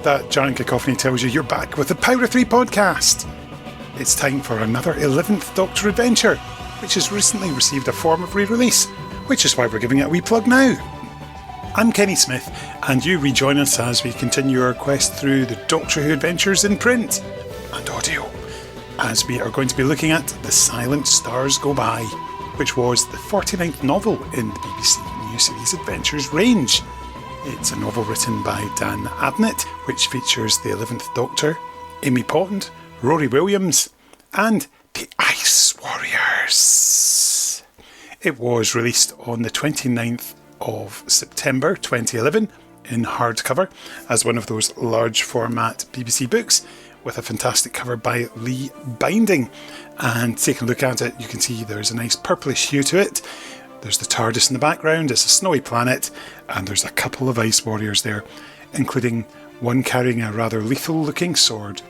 That giant cacophony tells you you're back with the Power of Three podcast. It's time for another 11th Doctor adventure, which has recently received a form of re-release, which is why we're giving it a wee plug now. I'm Kenny Smith, and you rejoin us as we continue our quest through the Doctor Who adventures in print and audio, as we are going to be looking at The Silent Stars Go By, which was the 49th novel in the BBC New Series Adventures range. It's a novel written by Dan Abnett, which features the 11th Doctor, Amy Potland, Rory Williams, and the Ice Warriors. It was released on the 29th of September 2011 in hardcover as one of those large format BBC books with a fantastic cover by Lee Binding. And taking a look at it, you can see there's a nice purplish hue to it. There's the TARDIS in the background, it's a snowy planet, and there's a couple of Ice Warriors there, including one carrying a rather lethal looking sword.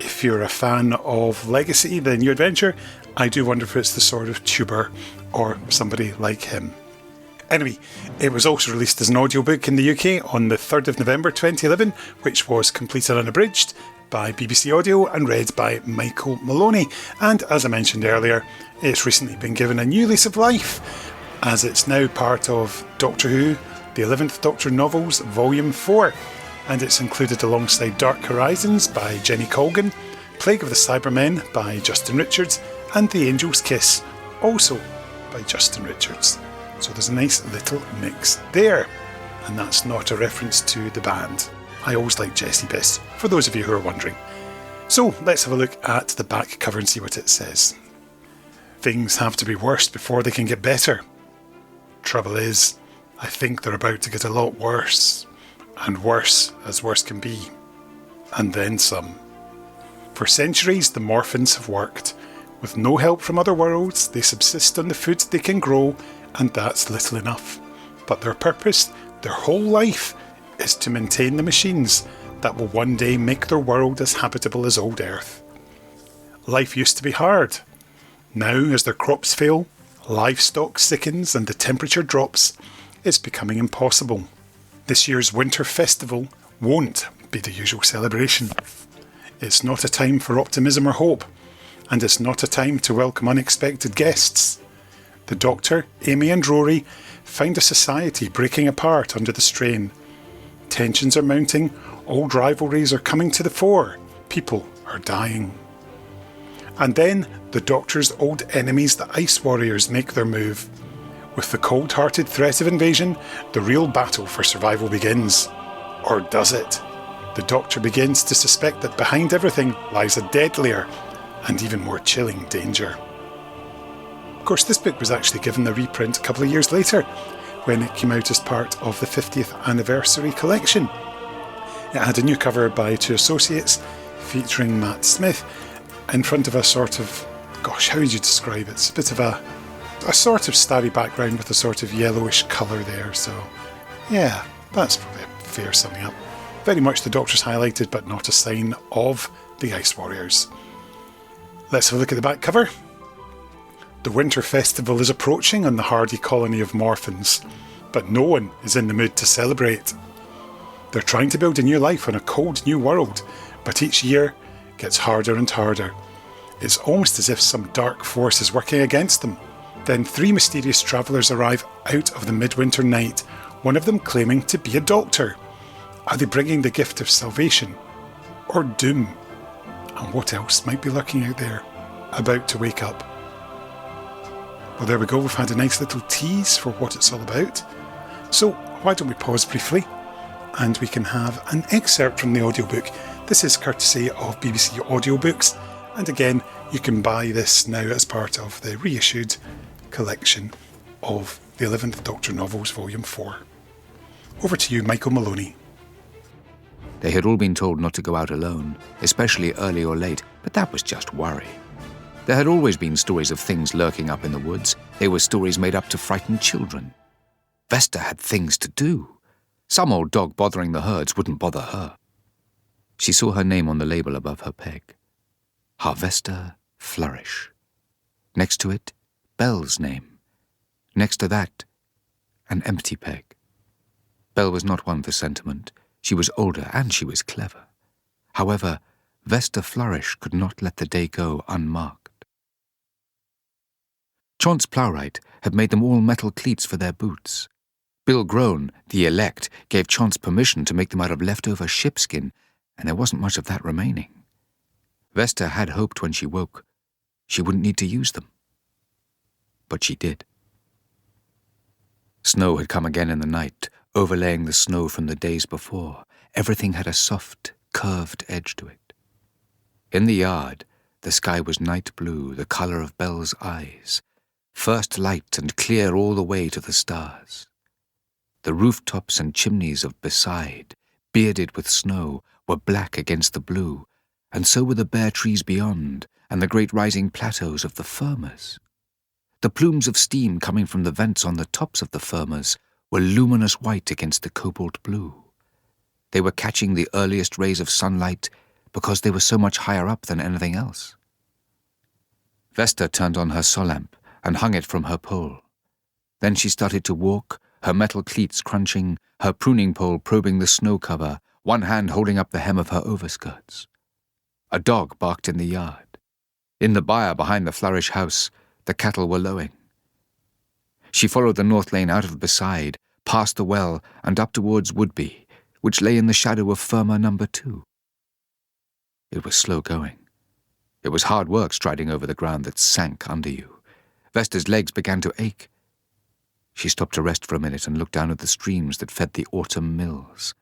If you're a fan of Legacy, the new adventure, I do wonder if it's the sword of Tuber, or somebody like him. Anyway, it was also released as an audiobook in the UK on the 3rd of November 2011, which was complete and unabridged by BBC Audio and read by Michael Maloney. And as I mentioned earlier, it's recently been given a new lease of life, as it's now part of Doctor Who, the 11th Doctor Novels, Volume 4, and it's included alongside Dark Horizons by Jenny Colgan, Plague of the Cybermen by Justin Richards, and The Angel's Kiss, also by Justin Richards. So there's a nice little mix there, and that's not a reference to the band. I always like Jessie best, for those of you who are wondering. So let's have a look at the back cover and see what it says. Things have to be worse before they can get better. Trouble is, I think they're about to get a lot worse, and worse as worse can be, and then some. For centuries the Morphins have worked. With no help from other worlds, they subsist on the food they can grow, and that's little enough. But their purpose, their whole life, is to maintain the machines that will one day make their world as habitable as old Earth. Life used to be hard. Now, as their crops fail, livestock sickens and the temperature drops, it's becoming impossible. This year's winter festival won't be the usual celebration. It's not a time for optimism or hope, and it's not a time to welcome unexpected guests. The Doctor, Amy and Rory find a society breaking apart under the strain. Tensions are mounting, old rivalries are coming to the fore, people are dying. And then the Doctor's old enemies, the Ice Warriors, make their move. With the cold-hearted threat of invasion, the real battle for survival begins. Or does it? The Doctor begins to suspect that behind everything lies a deadlier and even more chilling danger. Of course, this book was actually given a reprint a couple of years later, when it came out as part of the 50th anniversary collection. It had a new cover by two associates, featuring Matt Smith, in front of a sort of, how would you describe it? It's a bit of a sort of starry background with a sort of yellowish colour there, so yeah, that's probably a fair summing up. Very much the Doctor's highlighted, but not a sign of the Ice Warriors. Let's have a look at the back cover. The winter festival is approaching on the hardy colony of Morphins, but no one is in the mood to celebrate. They're trying to build a new life on a cold new world, but each year gets harder and harder. It's almost as if some dark force is working against them. Then three mysterious travellers arrive out of the midwinter night, one of them claiming to be a doctor. Are they bringing the gift of salvation? Or doom? And what else might be lurking out there, about to wake up? Well, there we go, we've had a nice little tease for what it's all about. So why don't we pause briefly and we can have an excerpt from the audiobook. This is courtesy of BBC Audiobooks, and again, you can buy this now as part of the reissued collection of the 11th Doctor Novels, Volume 4. Over to you, Michael Maloney. They had all been told not to go out alone, especially early or late, but that was just worry. There had always been stories of things lurking up in the woods. They were stories made up to frighten children. Vesta had things to do. Some old dog bothering the herds wouldn't bother her. She saw her name on the label above her peg. Harvester Flourish. Next to it, Belle's name. Next to that, an empty peg. Belle was not one for sentiment. She was older and she was clever. However, Vesta Flourish could not let the day go unmarked. Chauncey Plowright had made them all metal cleats for their boots. Bill Groan, the elect, gave Chauncey permission to make them out of leftover sheepskin, and there wasn't much of that remaining. Vesta had hoped when she woke she wouldn't need to use them. But she did. Snow had come again in the night, overlaying the snow from the days before. Everything had a soft, curved edge to it. In the yard, the sky was night blue, the colour of Belle's eyes, first light and clear all the way to the stars. The rooftops and chimneys of Beside, bearded with snow, were black against the blue, and so were the bare trees beyond, and the great rising plateaus of the firmers. The plumes of steam coming from the vents on the tops of the firmers were luminous white against the cobalt blue. They were catching the earliest rays of sunlight because they were so much higher up than anything else. Vesta turned on her solamp and hung it from her pole. Then she started to walk, her metal cleats crunching, her pruning pole probing the snow cover, one hand holding up the hem of her overskirts. A dog barked in the yard. In the byre behind the Flourish house, the cattle were lowing. She followed the north lane out of Beside, past the well, and up towards Woodby, which lay in the shadow of Firma number 2. It was slow going. It was hard work striding over the ground that sank under you. Vesta's legs began to ache. She stopped to rest for a minute and looked down at the streams that fed the autumn mills.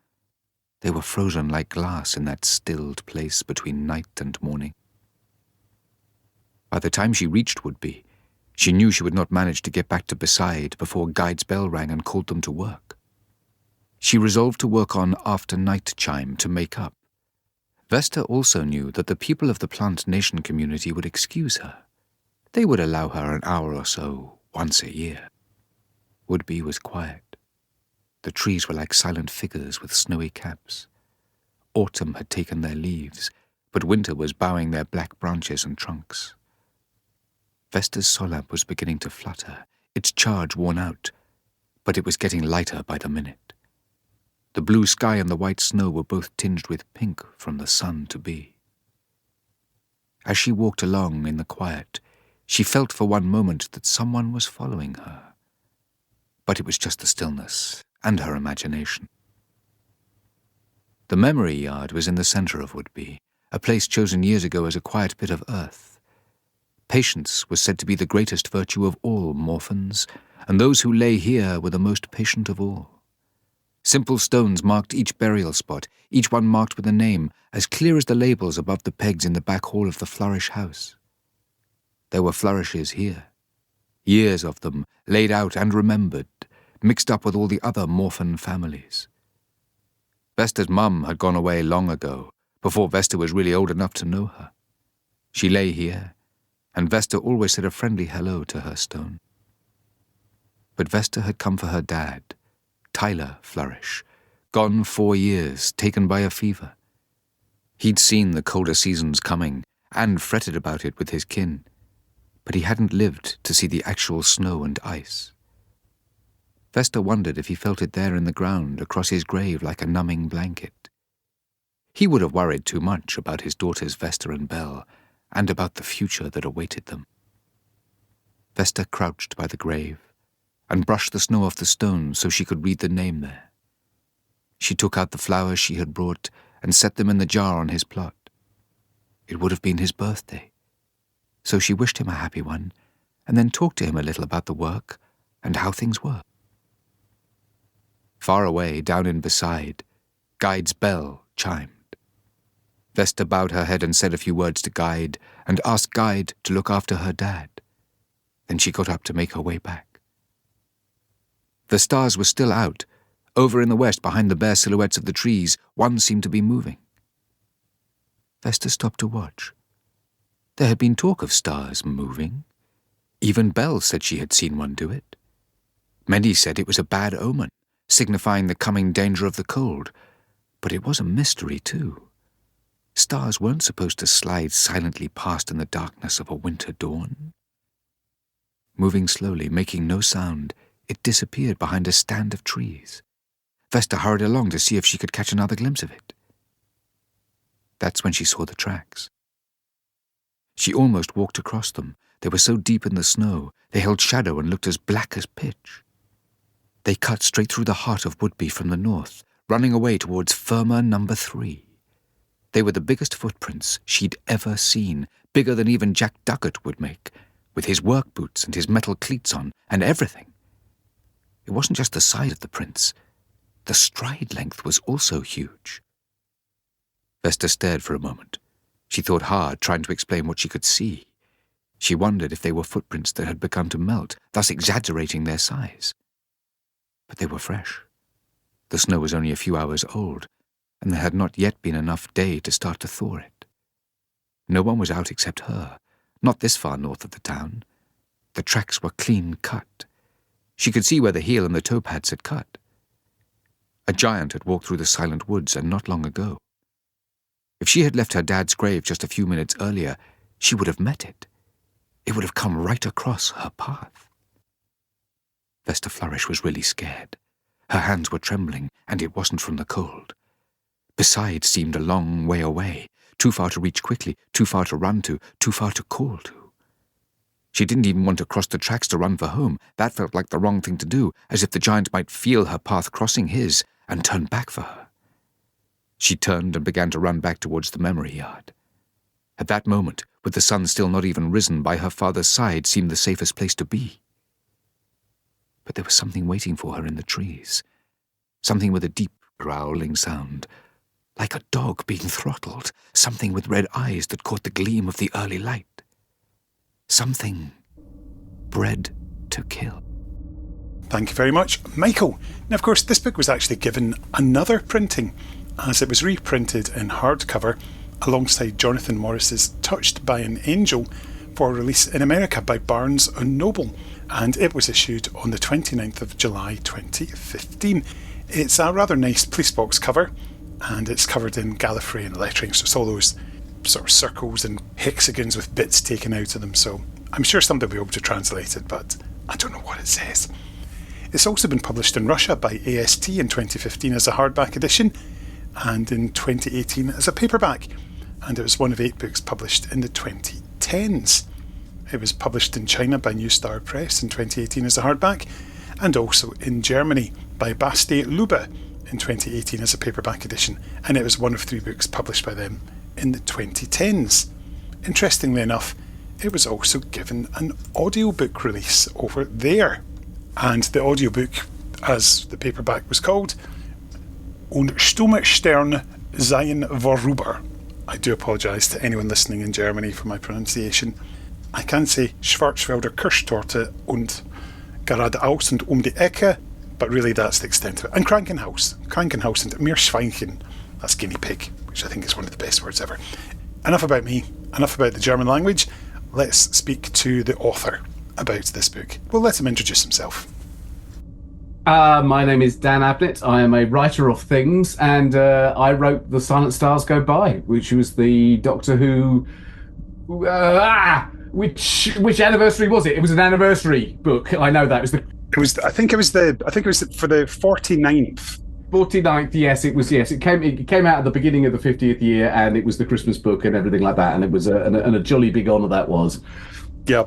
They were frozen like glass in that stilled place between night and morning. By the time she reached Woodby, she knew she would not manage to get back to Beside before Guide's bell rang and called them to work. She resolved to work on after night chime to make up. Vesta also knew that the people of the Plant Nation community would excuse her. They would allow her an hour or so once a year. Woodby was quiet. The trees were like silent figures with snowy caps. Autumn had taken their leaves, but winter was bowing their black branches and trunks. Vesta's solamp was beginning to flutter, its charge worn out, but it was getting lighter by the minute. The blue sky and the white snow were both tinged with pink from the sun to be. As she walked along in the quiet, she felt for one moment that someone was following her. But it was just the stillness and her imagination. The memory yard was in the centre of Woodby, a place chosen years ago as a quiet bit of earth. Patience was said to be the greatest virtue of all Morphans, and those who lay here were the most patient of all. Simple stones marked each burial spot, each one marked with a name, as clear as the labels above the pegs in the back hall of the Flourish house. There were flourishes here. Years of them, laid out and remembered, mixed up with all the other Morphan families. Vesta's mum had gone away long ago, before Vesta was really old enough to know her. She lay here, and Vesta always said a friendly hello to her stone. But Vesta had come for her dad, Tyler Flourish, gone 4 years, taken by a fever. He'd seen the colder seasons coming, and fretted about it with his kin, but he hadn't lived to see the actual snow and ice. Vesta wondered if he felt it there in the ground across his grave like a numbing blanket. He would have worried too much about his daughters Vesta and Belle, and about the future that awaited them. Vesta crouched by the grave, and brushed the snow off the stone so she could read the name there. She took out the flowers she had brought and set them in the jar on his plot. It would have been his birthday. So she wished him a happy one, and then talked to him a little about the work and how things were. Far away, down in Beside, Guide's bell chimed. Vesta bowed her head and said a few words to Guide, and asked Guide to look after her dad. Then she got up to make her way back. The stars were still out. Over in the west, behind the bare silhouettes of the trees, one seemed to be moving. Vesta stopped to watch. There had been talk of stars moving. Even Belle said she had seen one do it. Many said it was a bad omen, signifying the coming danger of the cold. But it was a mystery, too. Stars weren't supposed to slide silently past in the darkness of a winter dawn. Moving slowly, making no sound, it disappeared behind a stand of trees. Vesta hurried along to see if she could catch another glimpse of it. That's when she saw the tracks. She almost walked across them. They were so deep in the snow, they held shadow and looked as black as pitch. They cut straight through the heart of Woodby from the north, running away towards firmer number 3. They were the biggest footprints she'd ever seen, bigger than even Jack Duggart would make, with his work boots and his metal cleats on, and everything. It wasn't just the size of the prints. The stride length was also huge. Vesta stared for a moment. She thought hard, trying to explain what she could see. She wondered if they were footprints that had begun to melt, thus exaggerating their size. But they were fresh. The snow was only a few hours old, and there had not yet been enough day to start to thaw it. No one was out except her, not this far north of the town. The tracks were clean cut. She could see where the heel and the toe pads had cut. A giant had walked through the silent woods, and not long ago. If she had left her dad's grave just a few minutes earlier, she would have met it. It would have come right across her path. Vesta Flourish was really scared. Her hands were trembling, and it wasn't from the cold. Beside seemed a long way away, too far to reach quickly, too far to run to, too far to call to. She didn't even want to cross the tracks to run for home. That felt like the wrong thing to do, as if the giant might feel her path crossing his and turn back for her. She turned and began to run back towards the memory yard. At that moment, with the sun still not even risen, by her father's side seemed the safest place to be. But there was something waiting for her in the trees. Something with a deep, growling sound, like a dog being throttled. Something with red eyes that caught the gleam of the early light. Something bred to kill. Thank you very much, Michael. Now, of course, this book was actually given another printing, as it was reprinted in hardcover alongside Jonathan Morris's Touched by an Angel for release in America by Barnes & Noble, and it was issued on the 29th of July 2015. It's a rather nice police box cover, and it's covered in Gallifreyan lettering, so it's all those sort of circles and hexagons with bits taken out of them, so I'm sure somebody will be able to translate it, but I don't know what it says. It's also been published in Russia by AST in 2015 as a hardback edition, and in 2018 as a paperback, and it was one of 8 books published in the 2010s. It was published in China by New Star Press in 2018 as a hardback, and also in Germany by Basti Lube in 2018 as a paperback edition, and it was one of 3 books published by them in the 2010s. Interestingly enough, it was also given an audiobook release over there, and the audiobook, as the paperback was called, Und Stumme Sterne seien vorüber. I do apologise to anyone listening in Germany for my pronunciation. I can say Schwarzwälder Kirschtorte und geradeaus und die Ecke, but really that's the extent of it. And Krankenhaus and Meerschweinchen, that's guinea pig, which I think is one of the best words ever. Enough about me, enough about the German language. Let's speak to the author about this book. We'll let him introduce himself. My name is Dan Abnett. I am a writer of things, and I wrote The Silent Stars Go By, which was the Doctor Who... Which anniversary was it? It was an anniversary book. I know that. I think it was for the 49th. 49th, yes, it was. Yes, it came out at the beginning of the 50th year, and it was the Christmas book and everything like that, and it was a jolly big honour that was. Yeah,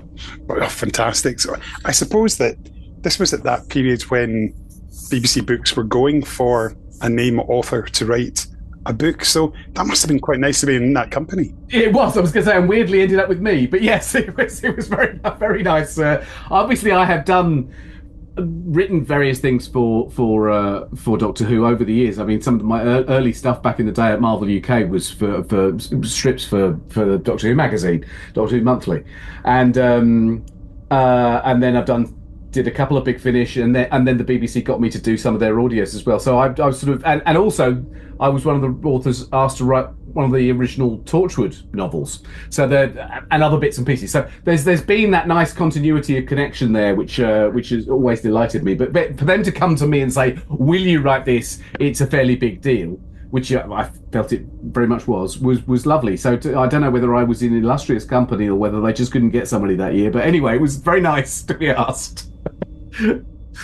fantastic. So I suppose that this was at that period when BBC Books were going for a name author to write a book, so that must have been quite nice to be in that company. It was. I was going to say, and weirdly ended up with me, but yes, it was very, very nice. Obviously, I have written various things for Doctor Who over the years. I mean, some of my early stuff back in the day at Marvel UK was for strips for the Doctor Who magazine, Doctor Who Monthly, and then I've done did a couple of Big Finish, and then the BBC got me to do some of their audios as well. So I was sort of, and also I was one of the authors asked to write one of the original Torchwood novels. So and other bits and pieces. So there's been that nice continuity of connection there, which has always delighted me. But for them to come to me and say, "Will you write this? It's a fairly big deal," which I felt it very much was lovely. So I don't know whether I was in illustrious company or whether they just couldn't get somebody that year. But anyway, it was very nice to be asked.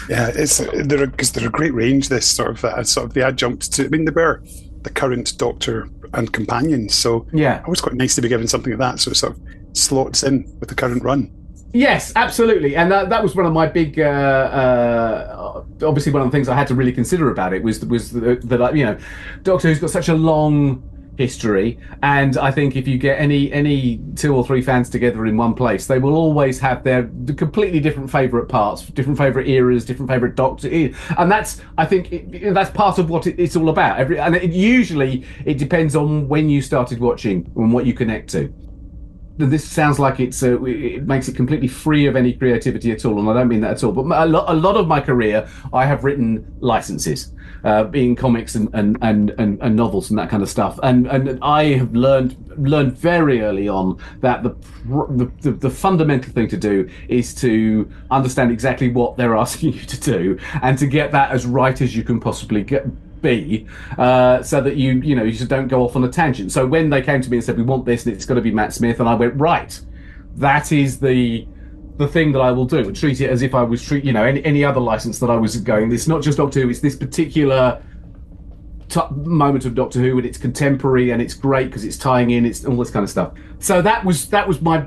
Yeah, they're a great range. This sort of the adjunct to. I mean, they were the current Doctor and companions. So yeah, it was quite nice to be given something like that. So it sort of slots in with the current run. Yes, absolutely, and that was one of my big. Obviously, one of the things I had to really consider about it was that Doctor Who's got such a long history, and I think if you get any 2 or 3 fans together in one place, they will always have their completely different favourite parts, different favourite eras, different favourite Doctor, and that's that's part of what it's all about. Usually it depends on when you started watching and what you connect to. This sounds like it makes it completely free of any creativity at all, and I don't mean that at all. But a lot of my career, I have written licenses, being comics and novels and that kind of stuff. And I have learned very early on that the fundamental thing to do is to understand exactly what they're asking you to do, and to get that as right as you can possibly be, so that you just don't go off on a tangent. So when they came to me and said, "We want this and it's got to be Matt Smith," and I went, "Right, that is the thing that I will do," and treat it as if I was any other license that I was going. It's not just Doctor Who; it's this particular moment of Doctor Who, and it's contemporary and it's great because it's tying in, it's all this kind of stuff. So that was my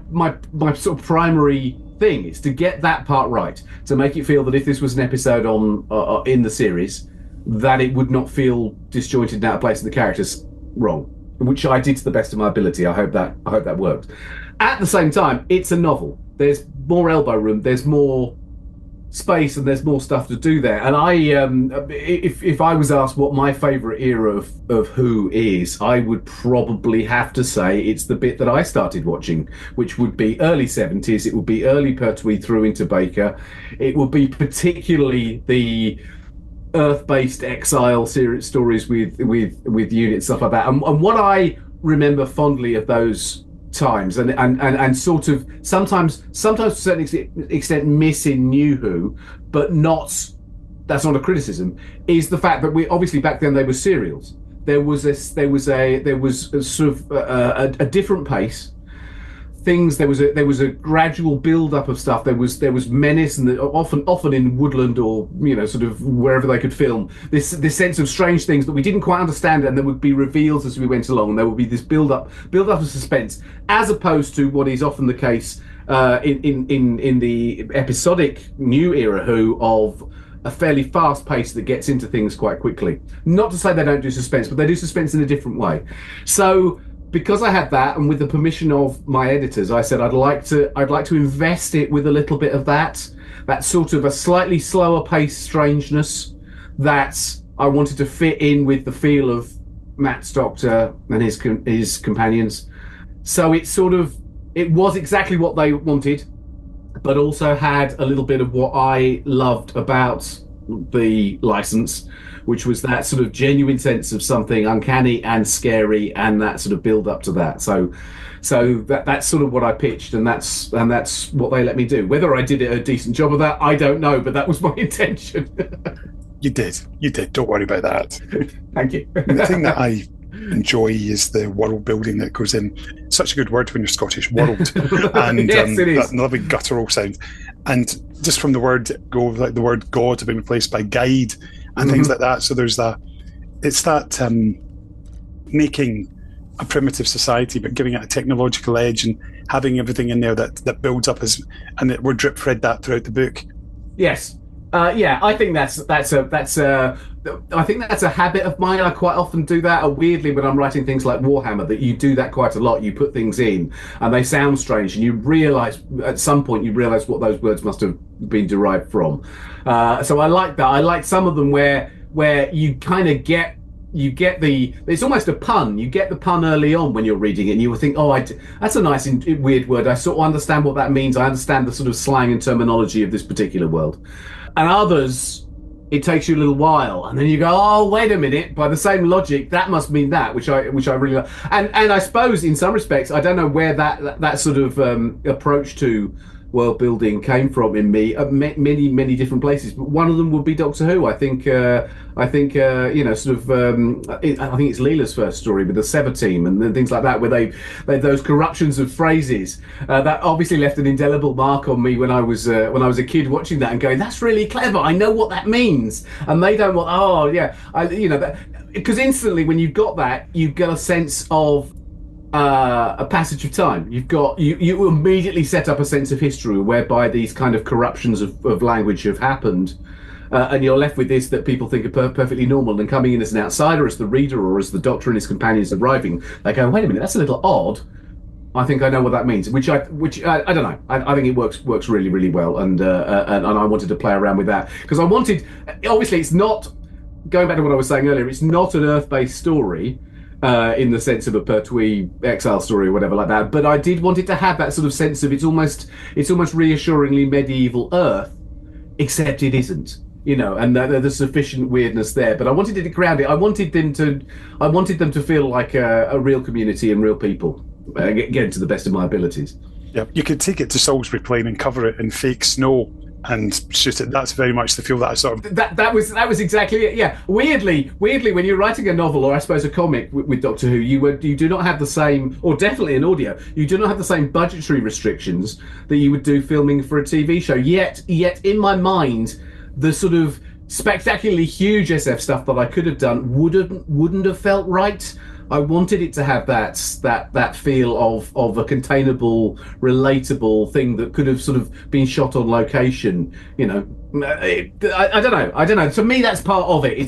sort of primary thing, is to get that part right, to make it feel that if this was an episode on in the series, that it would not feel disjointed and out of place and the characters wrong, which I did to the best of my ability. I hope that worked. At the same time, it's a novel. There's more elbow room, there's more space, and there's more stuff to do there. And I, if I was asked what my favourite era of Who is, I would probably have to say it's the bit that I started watching, which would be early 70s. It would be early Pertwee through into Baker. It would be particularly the Earth-based exile series stories with units, stuff like that. And what I remember fondly of those times, and sort of sometimes to a certain extent missing New Who, but that's not a criticism, is the fact that we obviously back then they were serials. There was a sort of a different pace. There was a gradual build up of stuff. There was menace, and often in woodland or sort of wherever they could film this sense of strange things that we didn't quite understand, and there would be reveals as we went along, and there would be this build up of suspense, as opposed to what is often the case in the episodic new era Who, of a fairly fast pace that gets into things quite quickly. Not to say they don't do suspense, but they do suspense in a different way. So, because I had that, and with the permission of my editors, I said I'd like to invest it with a little bit of that sort of a slightly slower paced strangeness that I wanted to fit in with the feel of Matt's Doctor and his companions. So it was exactly what they wanted, but also had a little bit of what I loved about the license, which was that sort of genuine sense of something uncanny and scary, and that sort of build up to that. So that's sort of what I pitched, and that's what they let me do. Whether I did a decent job of that, I don't know, but that was my intention. You did. Don't worry about that. Thank you. The thing that I enjoy is the world building that goes in. Such a good word when you're Scottish, world. And yes, it is. That lovely guttural sound. And just from the word go, like the word God being replaced by guide and things like that. So there's it's that making a primitive society but giving it a technological edge and having everything in there that builds up and we're drip fed that throughout the book. Yes. I think that's I think that's a habit of mine. I quite often do that. Weirdly, when I'm writing things like Warhammer, that you do that quite a lot. You put things in, and they sound strange, and you realise at some point what those words must have been derived from. So I like that. I like some of them where you kind of get it's almost a pun. You get the pun early on when you're reading it, and you will think, oh, that's a nice weird word. I sort of understand what that means. I understand the sort of slang and terminology of this particular world. And others, it takes you a little while, and then you go, oh, wait a minute. By the same logic, that must mean that, which I really like. And I suppose in some respects, I don't know where that sort of approach to world building came from in me at many different places, but one of them would be Doctor Who. I think I think it's Leela's first story with the Sever team and things like that, where they those corruptions of phrases that obviously left an indelible mark on me when I was a kid watching that and going, that's really clever, I know what that means. And they don't want, because instantly when you've got that, you get a sense of a passage of time. You immediately set up a sense of history whereby these kind of corruptions of language have happened, and you're left with this that people think are perfectly normal. And coming in as an outsider, as the reader, or as the Doctor and his companions arriving, they go, wait a minute, that's a little odd. I think I know what that means. Which I don't know. I think it works really, really well, and I wanted to play around with that because I wanted. Obviously, it's not, going back to what I was saying earlier, it's not an Earth-based story. In the sense of a Pertwee exile story or whatever like that, but I did want it to have that sort of sense of it's almost reassuringly medieval Earth, except it isn't, and there's sufficient weirdness there. But I wanted it to ground it. I wanted them to feel like a real community and real people, again, to the best of my abilities. Yeah, you could take it to Salisbury Plain and cover it in fake snow and shoot it. That's very much the feel that I sort of... That was exactly it, yeah. Weirdly, when you're writing a novel, or I suppose a comic with Doctor Who, you do not have the same, or definitely in audio, you do not have the same budgetary restrictions that you would do filming for a TV show. Yet in my mind, the sort of spectacularly huge SF stuff that I could have done wouldn't have felt right. I wanted it to have that feel of a containable, relatable thing that could have sort of been shot on location. I don't know. To me, that's part of it.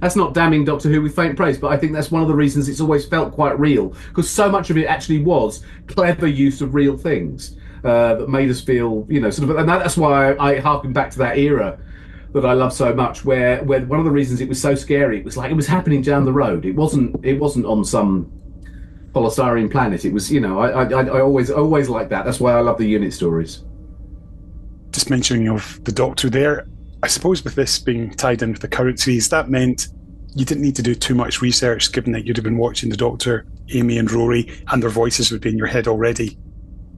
That's not damning Doctor Who with faint praise, but I think that's one of the reasons it's always felt quite real, because so much of it actually was clever use of real things that made us feel, sort of. And that's why I harken back to that era that I love so much, where one of the reasons it was so scary, it was like it was happening down the road. It wasn't on some polystyrene planet. It was, I always like that. That's why I love the unit stories. Just mentioning of the Doctor there, I suppose with this being tied in with the current series, that meant you didn't need to do too much research, given that you'd have been watching the Doctor, Amy and Rory, and their voices would be in your head already.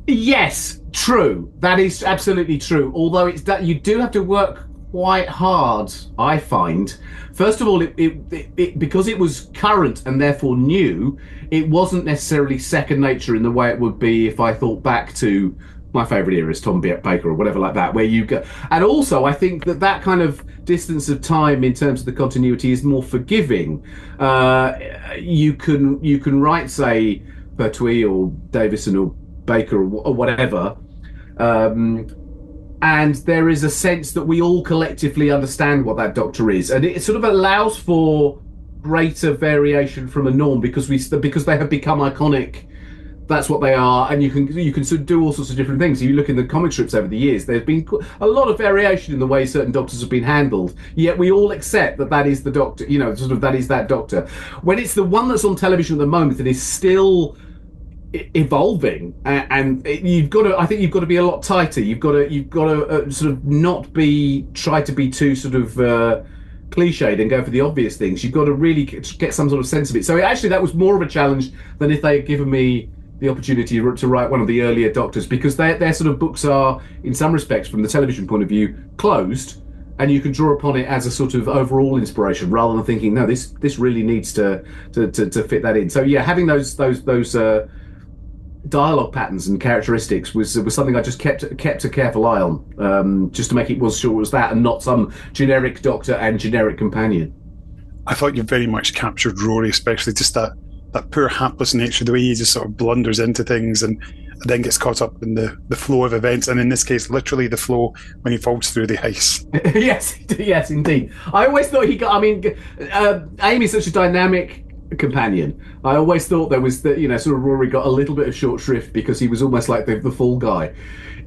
Yes, true. That is absolutely true. Although it's that you do have to work quite hard, I find. First of all, it because it was current and therefore new, it wasn't necessarily second nature in the way it would be if I thought back to my favourite era is Tom Baker or whatever like that, where you go. And also, I think that kind of distance of time in terms of the continuity is more forgiving. You can write, say, Pertwee or Davison or Baker or whatever, and there is a sense that we all collectively understand what that Doctor is, and it sort of allows for greater variation from a norm because they have become iconic. That's what they are, and you can sort of do all sorts of different things. If you look in the comic strips over the years, there's been a lot of variation in the way certain Doctors have been handled. Yet we all accept that is the Doctor. Sort of that is that Doctor. When it's the one that's on television at the moment that is still evolving, and you've got to be a lot tighter. You've got to sort of not try to be too sort of cliched and go for the obvious things. You've got to really get some sort of sense of it. So actually, that was more of a challenge than if they had given me the opportunity to write one of the earlier Doctors, because their sort of books are, in some respects, from the television point of view, closed, and you can draw upon it as a sort of overall inspiration rather than thinking, no, this really needs to fit that in. So yeah, having those dialogue patterns and characteristics was something I just kept a careful eye on, just to make it sure it was that and not some generic Doctor and generic companion. I thought you very much captured Rory, especially just that poor hapless nature, the way he just sort of blunders into things and then gets caught up in the flow of events, and in this case literally the flow when he falls through the ice. yes indeed. I always thought Amy's such a dynamic companion. I always thought there was sort of Rory got a little bit of short shrift because he was almost like the fall guy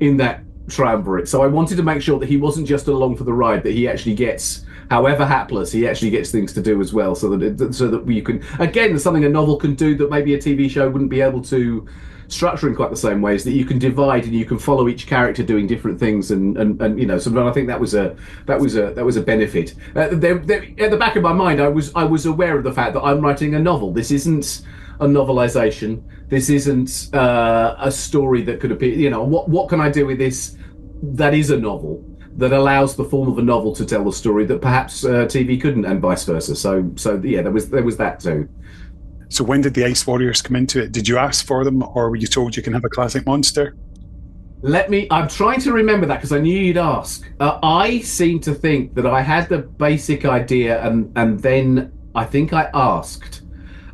in that triumvirate. So I wanted to make sure that he wasn't just along for the ride, that he actually gets, however hapless, he actually gets things to do as well, so that you can, again, there's something a novel can do that maybe a TV show wouldn't be able to structure in quite the same ways, that you can divide and you can follow each character doing different things, and so I think that was a benefit. At the back of my mind, I was aware of the fact that I'm writing a novel. This isn't a novelization. This isn't a story that could appear. What can I do with this that is a novel, that allows the form of a novel to tell the story that perhaps TV couldn't, and vice versa. So yeah, there was that too. So when did the Ice Warriors come into it? Did you ask for them, or were you told you can have a classic monster? I'm trying to remember that, because I knew you'd ask. I seem to think that I had the basic idea, and then I think I asked.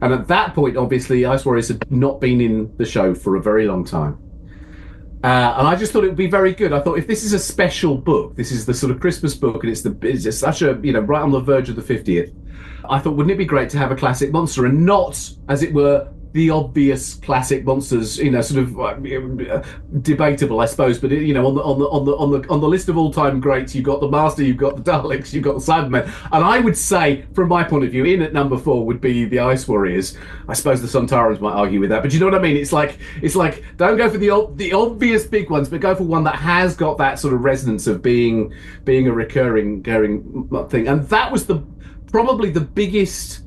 And at that point, obviously, Ice Warriors had not been in the show for a very long time. And I just thought it would be very good. I thought, if this is a special book, this is the sort of Christmas book, and it's just such a, right on the verge of the 50th, I thought, wouldn't it be great to have a classic monster, and not, as it were, the obvious classic monsters, sort of debatable, I suppose. But on the list of all-time greats, you've got the Master, you've got the Daleks, you've got the Cybermen, and I would say, from my point of view, in at number 4 would be the Ice Warriors. I suppose the Sontarans might argue with that, but you know what I mean. It's like don't go for the obvious big ones, but go for one that has got that sort of resonance of being a recurring thing. And that was probably the biggest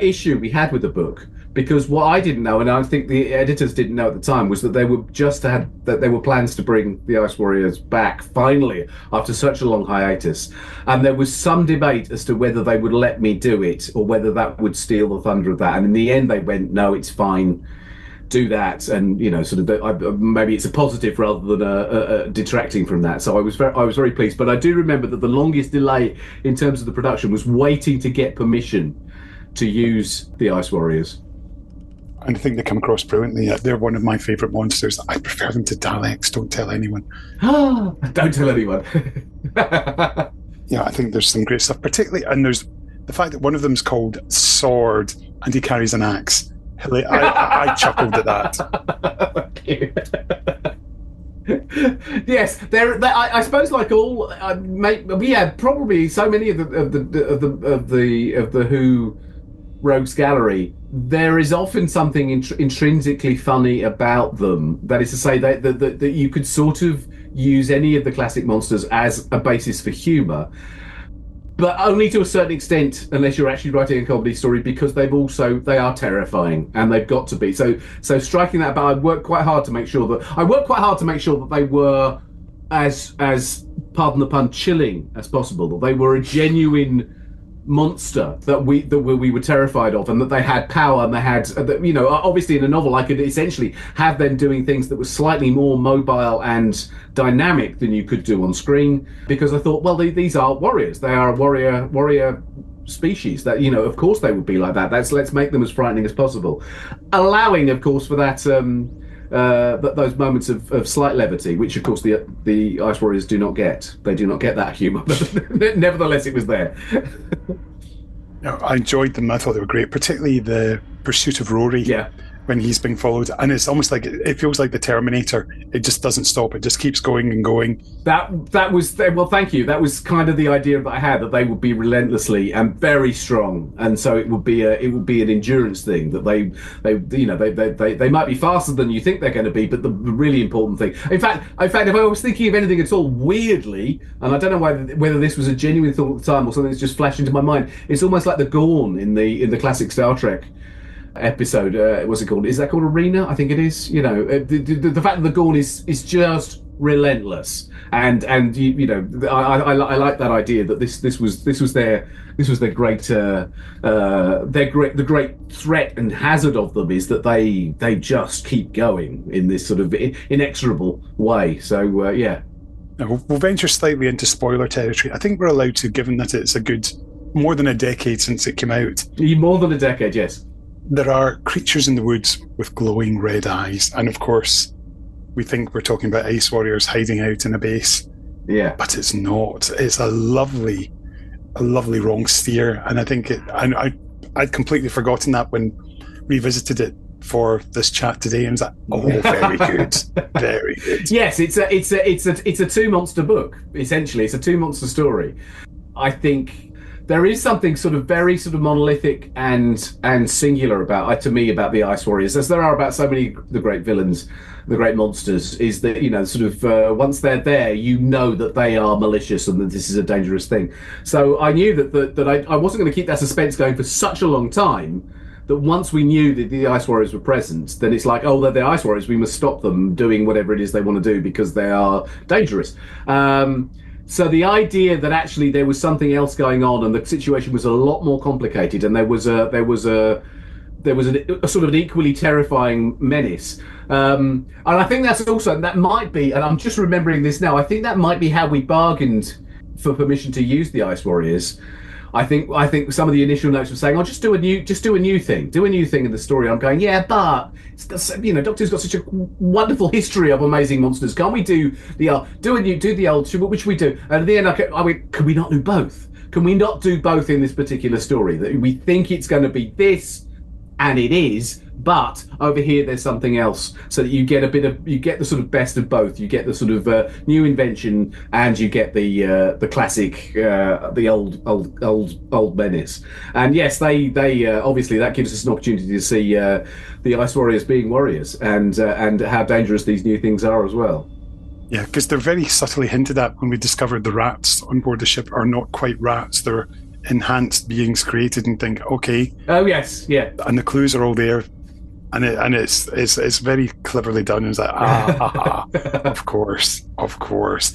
issue we had with the book, because what I didn't know, and I think the editors didn't know at the time, was that there were plans to bring the Ice Warriors back finally after such a long hiatus, and there was some debate as to whether they would let me do it or whether that would steal the thunder of that. And in the end, they went, "No, it's fine, do that," and maybe it's a positive rather than a detracting from that. So I was very pleased. But I do remember that the longest delay in terms of the production was waiting to get permission to use the Ice Warriors. And I think they come across brilliantly. They're one of my favourite monsters. I prefer them to Daleks. Don't tell anyone. Don't tell anyone. Yeah, I think there's some great stuff, particularly, and there's the fact that one of them's called Sword and he carries an axe. I chuckled at that. Yes, I suppose, like all, probably so many of the Who Rogues Gallery, there is often something intrinsically funny about them. That is to say, that you could sort of use any of the classic monsters as a basis for humour, but only to a certain extent, unless you're actually writing a comedy story, because they are terrifying, and they've got to be. So striking that balance, I worked quite hard to make sure that they were as pardon the pun, chilling as possible. That they were a genuine monster that we were terrified of, and that they had power, and they had, obviously in a novel I could essentially have them doing things that were slightly more mobile and dynamic than you could do on screen, because I thought, well, these are warriors. They are a warrior species. That, of course they would be like that. Let's make them as frightening as possible, allowing, of course, for that those moments of slight levity, which of course the Ice Warriors do not get. They do not get that humour, but nevertheless it was there. No, I enjoyed them. I thought they were great, particularly the pursuit of Rory. Yeah. When he's being followed, and it's almost like it feels like the Terminator. It just doesn't stop. It just keeps going and going. That was, well, thank you. That was kind of the idea that I had, that they would be relentlessly and very strong, and so it would be an endurance thing. That they might be faster than you think they're going to be, but the really important thing. In fact, if I was thinking of anything at all, weirdly, and I don't know whether this was a genuine thought at the time or something that's just flashed into my mind, it's almost like the Gorn in the classic Star Trek episode. What's it called? Is that called Arena? I think it is. The fact that the Gorn is just relentless, and I like that idea that this was their great the great threat and hazard of them is that they just keep going in this sort of inexorable way. So yeah. Now, we'll venture slightly into spoiler territory. I think we're allowed to, given that it's a good more than a decade since it came out. More than a decade, yes. There are creatures in the woods with glowing red eyes, and of course we think we're talking about Ice Warriors hiding out in a base. Yeah. But it's not. It's a lovely wrong steer, and I think I'd completely forgotten that when revisited it for this chat today, and was like, oh, very good, very good. Yes, it's a two monster book. Essentially, it's a two monster story. I think there is something sort of very sort of monolithic and singular about to me about the Ice Warriors, as there are about so many the great villains, the great monsters. Is that, you know, sort of once they're there, you know that they are malicious and that this is a dangerous thing. So I knew that I wasn't going to keep that suspense going for such a long time. That once we knew that the Ice Warriors were present, then it's like, oh, they're the Ice Warriors. We must stop them doing whatever it is they want to do because they are dangerous. So the idea that actually there was something else going on and the situation was a lot more complicated, and there was a sort of an equally terrifying menace. And I think that might be, and I'm just remembering this now, I think that might be how we bargained for permission to use the Ice Warriors. I think some of the initial notes were saying, "Oh, just do a new thing in the story." I'm going, yeah, but you know, Doctor Who's got such a wonderful history of amazing monsters. Can't we do the old? Which we do? And at the end, I went, can we not do both? Can we not do both in this particular story? That we think it's going to be this, and it is. But over here, there's something else, so that you get the sort of best of both. You get the sort of new invention, and you get the classic, the old menace. And yes, they obviously that gives us an opportunity to see the Ice Warriors being warriors, and how dangerous these new things are as well. Yeah, because they're very subtly hinted at when we discovered the rats on board the ship are not quite rats; they're enhanced beings created, and think, okay. Oh yes, yeah. And the clues are all there. And it's very cleverly done. It's like, of course. But of course,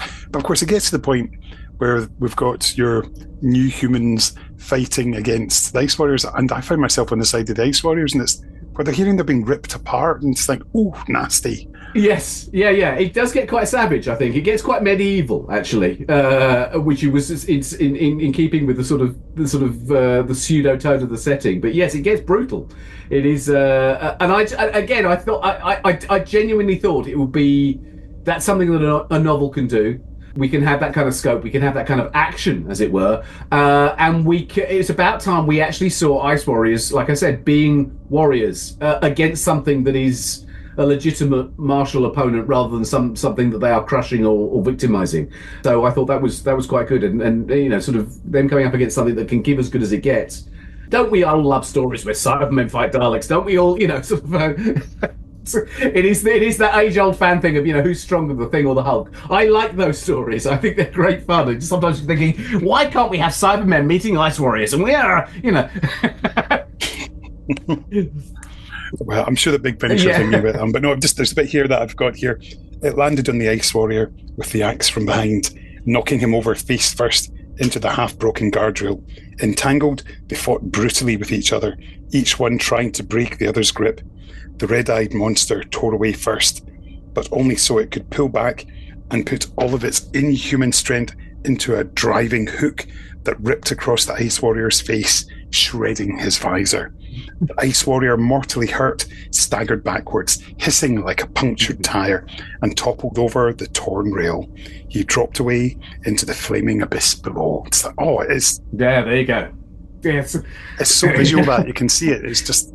it gets to the point where we've got your new humans fighting against the Ice Warriors, and I found myself on the side of the Ice Warriors, and it's where they're hearing they're being ripped apart, and it's like, oh, nasty. Yes, yeah. It does get quite savage. I think it gets quite medieval, actually, which was in keeping with the pseudo tone of the setting. But yes, it gets brutal. It is, and I genuinely thought it would be that's something that a novel can do. We can have that kind of scope. We can have that kind of action, as it were. And it's about time we actually saw Ice Warriors, like I said, being warriors against something that is a legitimate martial opponent rather than something that they are crushing or victimizing. So I thought that was quite good. And you know, sort of them coming up against something that can give as good as it gets. Don't we all love stories where Cybermen fight Daleks? Don't we all, you know, sort of... It is that age-old fan thing of, you know, who's stronger, the Thing or the Hulk. I like those stories. I think they're great fun. And sometimes you're thinking, why can't we have Cybermen meeting Ice Warriors? And we are, you know. Well, I'm sure that Big Finish are thinking about them. But no, there's a bit here that I've got here. It landed on the Ice Warrior with the axe from behind, knocking him over face first into the half-broken guardrail. Entangled, they fought brutally with each other, each one trying to break the other's grip. The red-eyed monster tore away first, but only so it could pull back and put all of its inhuman strength into a driving hook that ripped across the Ice Warrior's face, shredding his visor. The Ice Warrior, mortally hurt, staggered backwards, hissing like a punctured tire, and toppled over the torn rail. He dropped away into the flaming abyss below. It's like, oh, it is... Yeah, there you go. Yeah, it's so visual that you can see it. It's just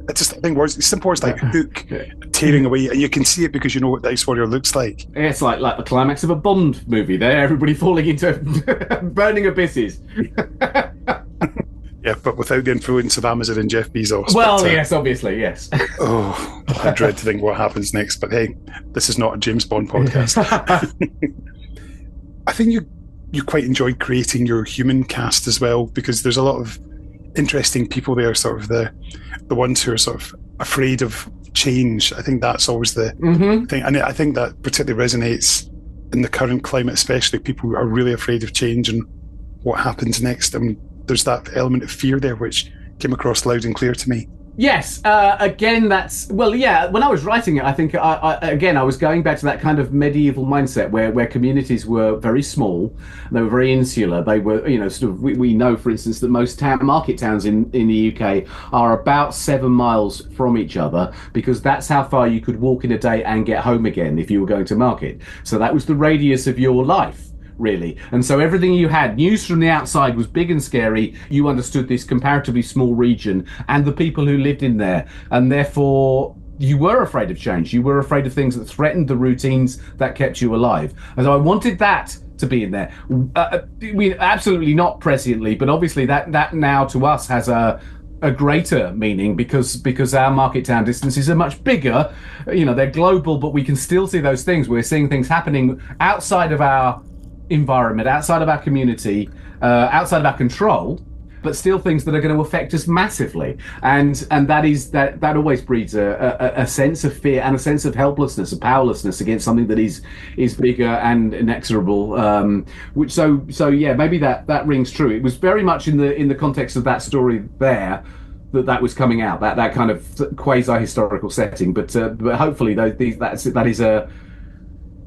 I think words, simple words like hook, tearing away, and you can see it because you know what the Ice Warrior looks like. Yeah, it's like the climax of a Bond movie there, everybody falling into burning abysses. Yeah, but without the influence of Amazon and Jeff Bezos. Well, yes, obviously, yes. Oh, I dread to think what happens next, but hey, this is not a James Bond podcast. I think you quite enjoyed creating your human cast as well, because there's a lot of interesting people there, sort of the ones who are sort of afraid of change. I think that's always the thing, and I think that particularly resonates in the current climate, especially people who are really afraid of change and what happens next. I mean, there's that element of fear there which came across loud and clear to me. Yes, again, when I was writing it, I think I was going back to that kind of medieval mindset where communities were very small, they were very insular. They were, you know, sort of, we know, for instance, that most market towns in the UK are about 7 miles from each other, because that's how far you could walk in a day and get home again if you were going to market. So that was the radius of your life, really. And so everything you had, news from the outside, was big and scary. You understood this comparatively small region and the people who lived in there. And therefore, you were afraid of change. You were afraid of things that threatened the routines that kept you alive. And so I wanted that to be in there. I mean, absolutely not presciently, but obviously that now to us has a greater meaning because our market town distances are much bigger. You know, they're global, but we can still see those things. We're seeing things happening outside of our environment, outside of our community, outside of our control, but still things that are going to affect us massively. And that always breeds a sense of fear and a sense of helplessness, of powerlessness against something that is bigger and inexorable. So yeah, maybe that rings true. It was very much in the context of that story there that was coming out, that kind of quasi-historical setting. But hopefully that is a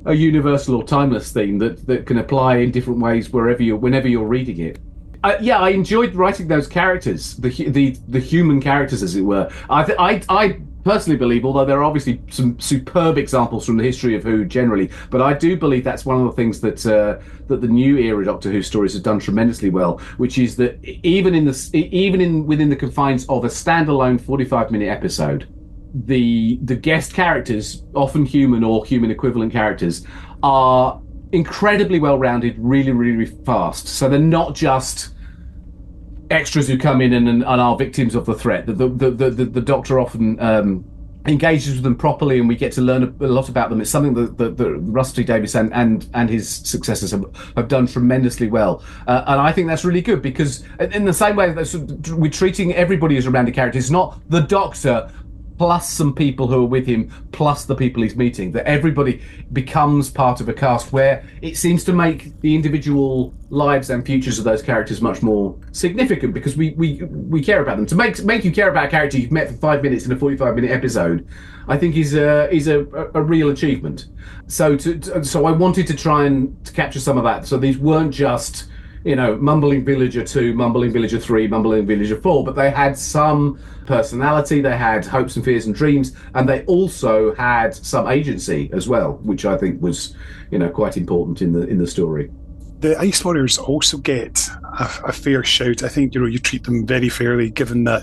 universal or timeless theme that can apply in different ways whenever you're reading it. I enjoyed writing those characters, the human characters, as it were. I personally believe, although there are obviously some superb examples from the history of Who generally, but I do believe that's one of the things that the new era Doctor Who stories have done tremendously well, which is that within the confines of a standalone 45-minute episode, the guest characters, often human or human equivalent characters, are incredibly well-rounded, really, really, really fast. So they're not just extras who come in and are victims of the threat. The Doctor often engages with them properly, and we get to learn a lot about them. It's something that Russell T Davies and his successors have done tremendously well, and I think that's really good, because in the same way that we're treating everybody as a rounded character. It's not the Doctor plus some people who are with him, plus the people he's meeting, that everybody becomes part of a cast where it seems to make the individual lives and futures of those characters much more significant, because we care about them. To make you care about a character you've met for 5 minutes in a 45-minute episode, I think is a real achievement. So I wanted to try and to capture some of that. So these weren't just, Mumbling Villager 2, Mumbling Villager 3, Mumbling Villager 4, but they had some personality, they had hopes and fears and dreams, and they also had some agency as well, which I think was, quite important in the story. The Ice Warriors also get a fair shout. I think, you treat them very fairly, given that,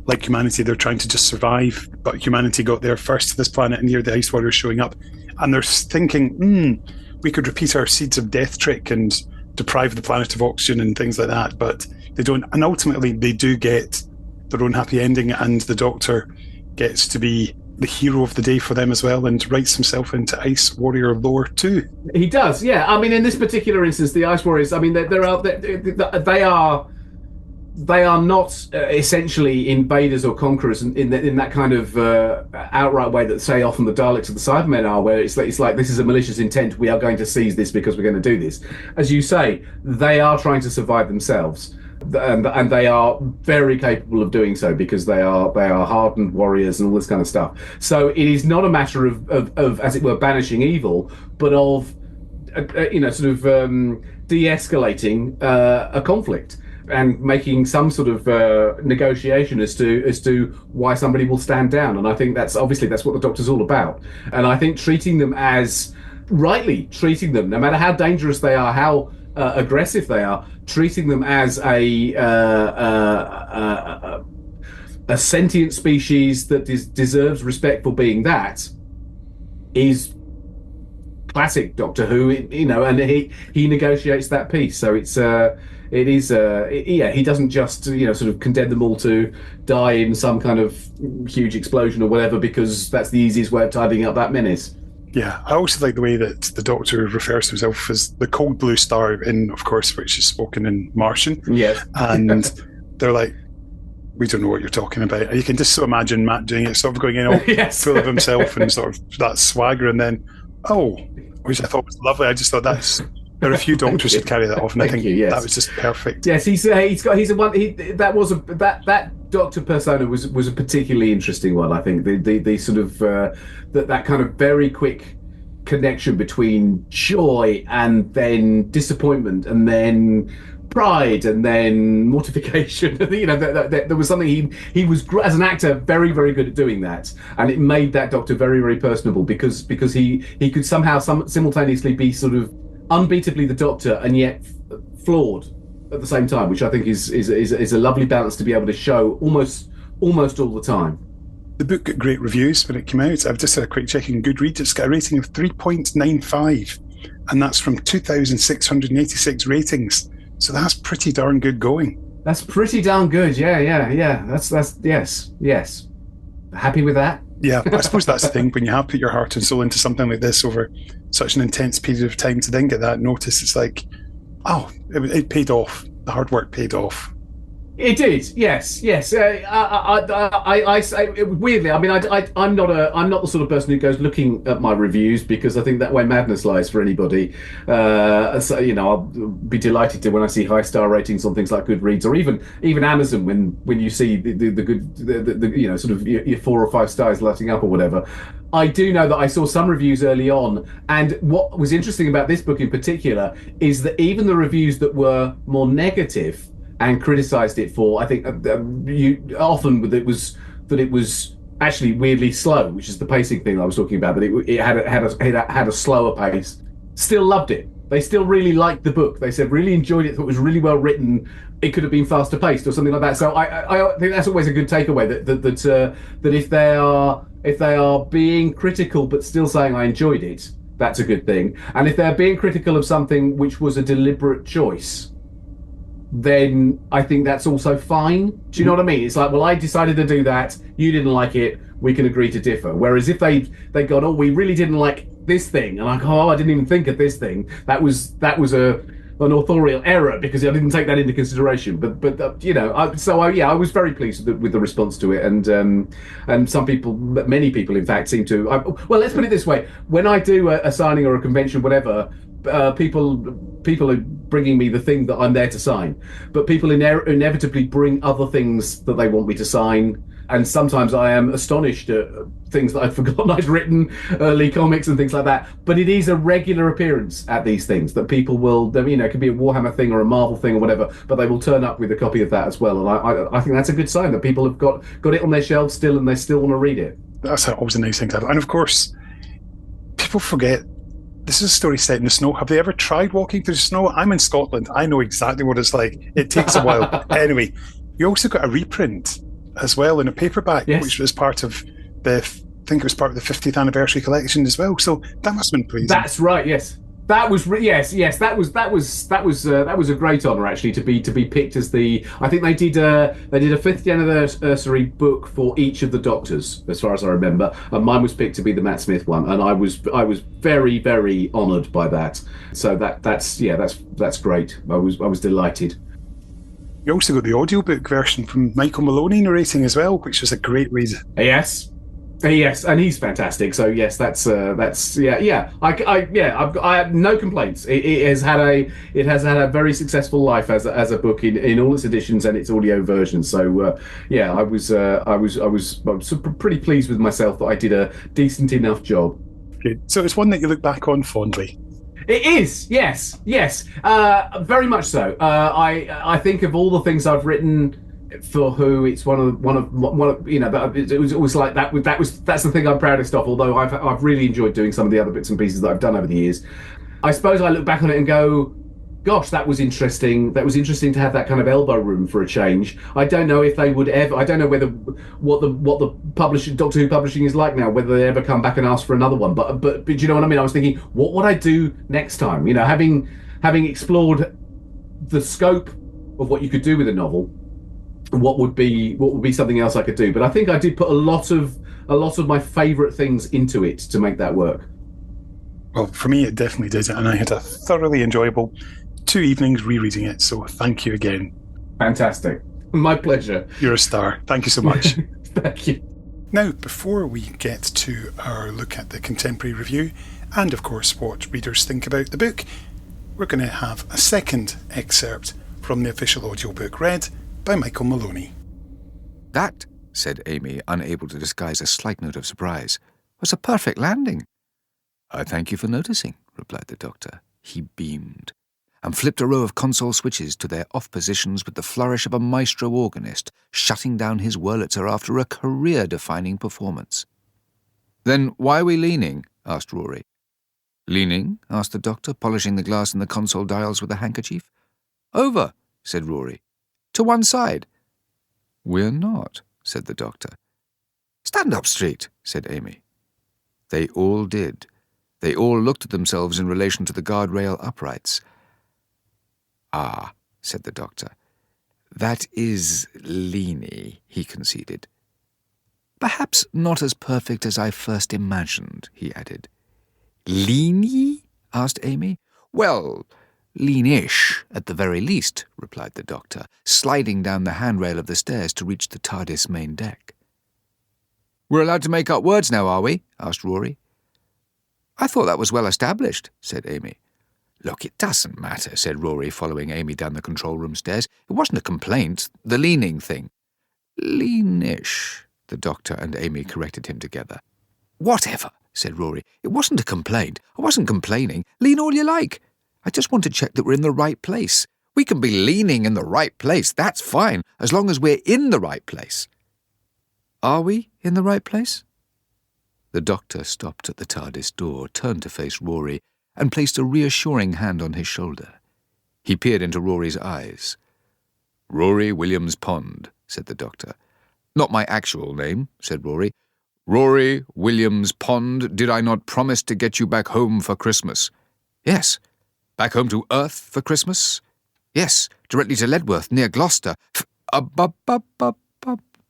like humanity, they're trying to just survive, but humanity got there first to this planet, and here the Ice Warriors showing up, and they're thinking, we could repeat our Seeds of Death trick and deprive the planet of oxygen and things like that, but they don't. And ultimately they do get their own happy ending, and the Doctor gets to be the hero of the day for them as well, and writes himself into Ice Warrior lore too. He does, yeah. I mean, in this particular instance, the Ice Warriors, I mean, they are not essentially invaders or conquerors in that kind of outright way that, say, often the Daleks or the Cybermen are, where it's like this is a malicious intent, we are going to seize this because we're going to do this. As you say, they are trying to survive themselves, and they are very capable of doing so, because they are hardened warriors and all this kind of stuff. So it is not a matter of as it were, banishing evil, but of de-escalating a conflict, and making some sort of negotiation as to why somebody will stand down. And I think that's what the Doctor's all about. And I think rightly treating them, no matter how dangerous they are, how aggressive they are, treating them as a sentient species that deserves respect for being that, is classic Doctor Who, and he negotiates that peace. So he doesn't just sort of condemn them all to die in some kind of huge explosion or whatever, because that's the easiest way of tidying up that menace. Yeah, I also like the way that the Doctor refers to himself as the cold blue star, of course, which is spoken in Martian. Yes. And they're like, we don't know what you're talking about. You can just so imagine Matt doing it, sort of going in all yes. full of himself and sort of that swagger, and then, which I thought was lovely. I just thought there are a few Doctors who'd carry that off, and I think that was just perfect. Yes, that Doctor persona was a particularly interesting one. I think the sort of that kind of very quick connection between joy and then disappointment and then pride and then mortification. There was something he was, as an actor, very, very good at doing that, and it made that Doctor very, very personable, because he could somehow simultaneously be sort of unbeatably the Doctor and yet flawed at the same time, which I think is a lovely balance to be able to show almost all the time. The book got great reviews when it came out. I've just had a quick check in Goodreads. It's got a rating of 3.95, and that's from 2,686 ratings. So that's pretty darn good going. That's pretty darn good. Yeah. That's yes. Happy with that? Yeah, I suppose that's the thing. When you have put your heart and soul into something like this over such an intense period of time, to then get that notice, it's like, oh, it paid off. The hard work paid off. It did, yes. I weirdly, I mean, I'm not the sort of person who goes looking at my reviews, because I think that way madness lies for anybody. So I'll be delighted to when I see high star ratings on things like Goodreads or even Amazon when you see the good sort of your 4 or 5 stars lighting up or whatever. I do know that I saw some reviews early on, and what was interesting about this book in particular is that even the reviews that were more negative and criticised it for, I think it was actually weirdly slow, which is the pacing thing I was talking about. That it had a slower pace. Still loved it. They still really liked the book. They said really enjoyed it. Thought it was really well written. It could have been faster paced or something like that. So I think that's always a good takeaway. That if they are being critical but still saying I enjoyed it, that's a good thing. And if they're being critical of something which was a deliberate choice, then I think that's also fine. Do you know what I mean? It's like, well, I decided to do that, you didn't like it, we can agree to differ. Whereas if they got, oh, we really didn't like this thing, and like, oh, I didn't even think of this thing, that was an authorial error because I didn't take that into consideration. But I was very pleased with the response to it, and some people, many people, in fact, seem to. Well, let's put it this way: when I do a signing or a convention, whatever, people are bringing me the thing that I'm there to sign, but people inevitably bring other things that they want me to sign. And sometimes I am astonished at things that I've forgotten I'd written, early comics and things like that. But it is a regular appearance at these things that people will, it could be a Warhammer thing or a Marvel thing or whatever, but they will turn up with a copy of that as well. And I think that's a good sign that people have got it on their shelves still and they still want to read it. That's always a nice thing to have. And of course, people forget this is a story set in the snow. Have they ever tried walking through the snow? I'm in Scotland. I know exactly what it's like. It takes a while. Anyway, you also got a reprint as well in a paperback, yes, which was part of the 50th anniversary collection as well. So that must have been pleasing. That's right. Yes, that was that was a great honour actually to be picked as the. I think they did a 50th anniversary book for each of the Doctors, as far as I remember, and mine was picked to be the Matt Smith one, and I was very, very honoured by that. So that's great. I was delighted. You also got the audiobook version from Michael Maloney narrating as well, which was a great read. Yes, and he's fantastic. So yes, that's yeah. I have no complaints. It has had a very successful life as a book in all its editions and its audio versions. So I was pretty pleased with myself that I did a decent enough job. Good. So it's one that you look back on fondly. It is, yes, very much so. I think of all the things I've written for Who, it's one of it was always like that's the thing I'm proudest of. Although I've really enjoyed doing some of the other bits and pieces that I've done over the years. I suppose I look back on it and go, gosh, that was interesting. That was interesting to have that kind of elbow room for a change. I don't know if they would ever. I don't know what the publishing, Doctor Who publishing is like now. Whether they ever come back and ask for another one. But do you know what I mean? I was thinking, what would I do next time? Having explored the scope of what you could do with a novel, what would be something else I could do? But I think I did put a lot of my favourite things into it to make that work. Well, for me, it definitely did, and I had a thoroughly enjoyable 2 evenings rereading it, so thank you again. Fantastic. My pleasure. You're a star. Thank you so much. Thank you. Now, before we get to our look at the contemporary review, and of course what readers think about the book, we're going to have a second excerpt from the official audiobook read by Michael Maloney. That, said Amy, unable to disguise a slight note of surprise, was a perfect landing. I thank you for noticing, replied the Doctor. He beamed and flipped a row of console switches to their off positions with the flourish of a maestro organist shutting down his Wurlitzer after a career-defining performance. Then why are we leaning? Asked Rory. Leaning? Asked the doctor, polishing the glass in the console dials with a handkerchief. Over, said Rory. To one side. We're not, said the doctor. Stand up straight, said Amy. They all did. They all looked at themselves in relation to the guardrail uprights. Ah, said the doctor. That is leany, he conceded. Perhaps not as perfect as I first imagined, he added. Leany? Asked Amy. Well, leanish, at the very least, replied the doctor, sliding down the handrail of the stairs to reach the TARDIS main deck. We're allowed to make up words now, are we? Asked Rory. I thought that was well established, said Amy. Look, it doesn't matter, said Rory, following Amy down the control room stairs. It wasn't a complaint, the leaning thing. Leanish, the doctor and Amy corrected him together. Whatever, said Rory. It wasn't a complaint. I wasn't complaining. Lean all you like. I just want to check that we're in the right place. We can be leaning in the right place. That's fine, as long as we're in the right place. Are we in the right place? The doctor stopped at the TARDIS door, turned to face Rory, and placed a reassuring hand on his shoulder. He peered into Rory's eyes. Rory Williams Pond, said the doctor. Not my actual name, said Rory. Rory Williams Pond, did I not promise to get you back home for Christmas? Yes. Back home to Earth for Christmas? Yes, directly to Ledworth, near Gloucester.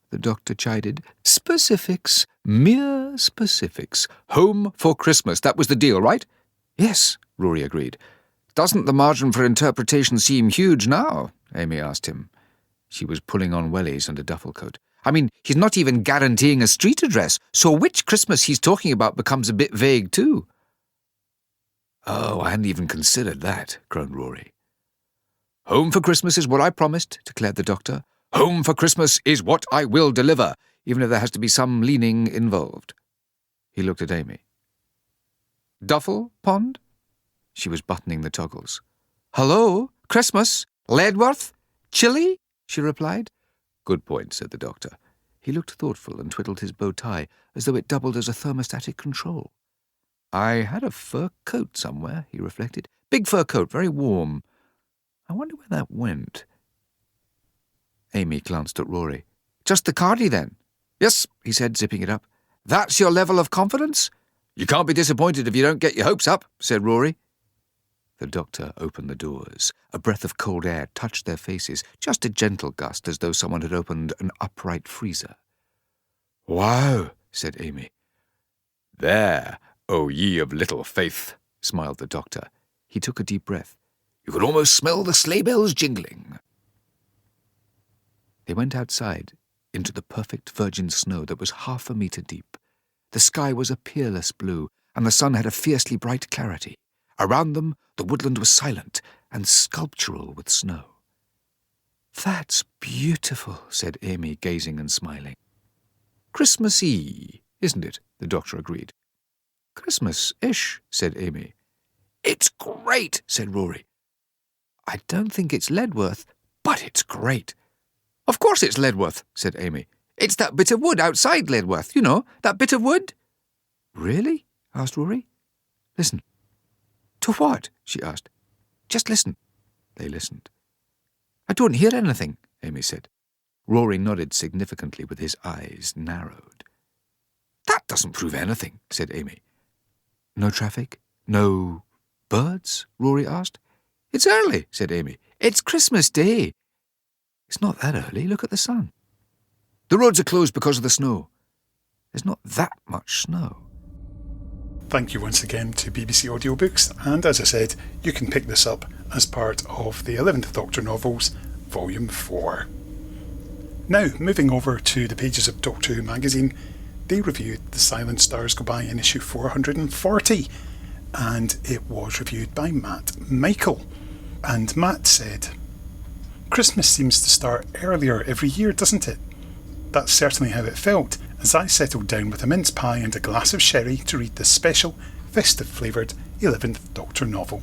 The doctor chided. Specifics, mere specifics. Home for Christmas, that was the deal, right? Yes, Rory agreed. Doesn't the margin for interpretation seem huge now? Amy asked him. She was pulling on wellies and a duffel coat. I mean, he's not even guaranteeing a street address, so which Christmas he's talking about becomes a bit vague too. Oh, I hadn't even considered that, groaned Rory. Home for Christmas is what I promised, declared the doctor. Home for Christmas is what I will deliver, even if there has to be some leaning involved. He looked at Amy. Duffel Pond? She was buttoning the toggles. Hello? Christmas? Ledworth? Chilly? She replied. Good point, said the doctor. He looked thoughtful and twiddled his bow tie, as though it doubled as a thermostatic control. I had a fur coat somewhere, he reflected. Big fur coat, very warm. I wonder where that went. Amy glanced at Rory. Just the cardy, then? Yes, he said, zipping it up. That's your level of confidence? You can't be disappointed if you don't get your hopes up, said Rory. The doctor opened the doors. A breath of cold air touched their faces, just a gentle gust, as though someone had opened an upright freezer. Wow, said Amy. There, O ye of little faith, smiled the doctor. He took a deep breath. You could almost smell the sleigh bells jingling. They went outside, into the perfect virgin snow that was 1/2 meter deep. The sky was a peerless blue, and the sun had a fiercely bright clarity. Around them, the woodland was silent and sculptural with snow. That's beautiful, said Amy, gazing and smiling. Christmassy, isn't it? The doctor agreed. Christmas-ish, said Amy. It's great, said Rory. I don't think it's Ledworth, but it's great. Of course it's Ledworth, said Amy. It's that bit of wood outside Ledworth, you know, that bit of wood. Really? Asked Rory. Listen. To what? She asked. Just listen. They listened. I don't hear anything, Amy said. Rory nodded significantly with his eyes narrowed. That doesn't prove anything, said Amy. No traffic? No birds? Rory asked. It's early, said Amy. It's Christmas Day. It's not that early. Look at the sun. The roads are closed because of the snow. There's not that much snow. Thank you once again to BBC Audiobooks, and as I said, you can pick this up as part of the 11th Doctor Novels, Volume 4. Now, moving over to the pages of Doctor Who magazine, they reviewed The Silent Stars Go By in issue 440, and it was reviewed by Matt Michael. And Matt said, Christmas seems to start earlier every year, doesn't it? That's certainly how it felt as I settled down with a mince pie and a glass of sherry to read this special, festive-flavoured 11th Doctor novel.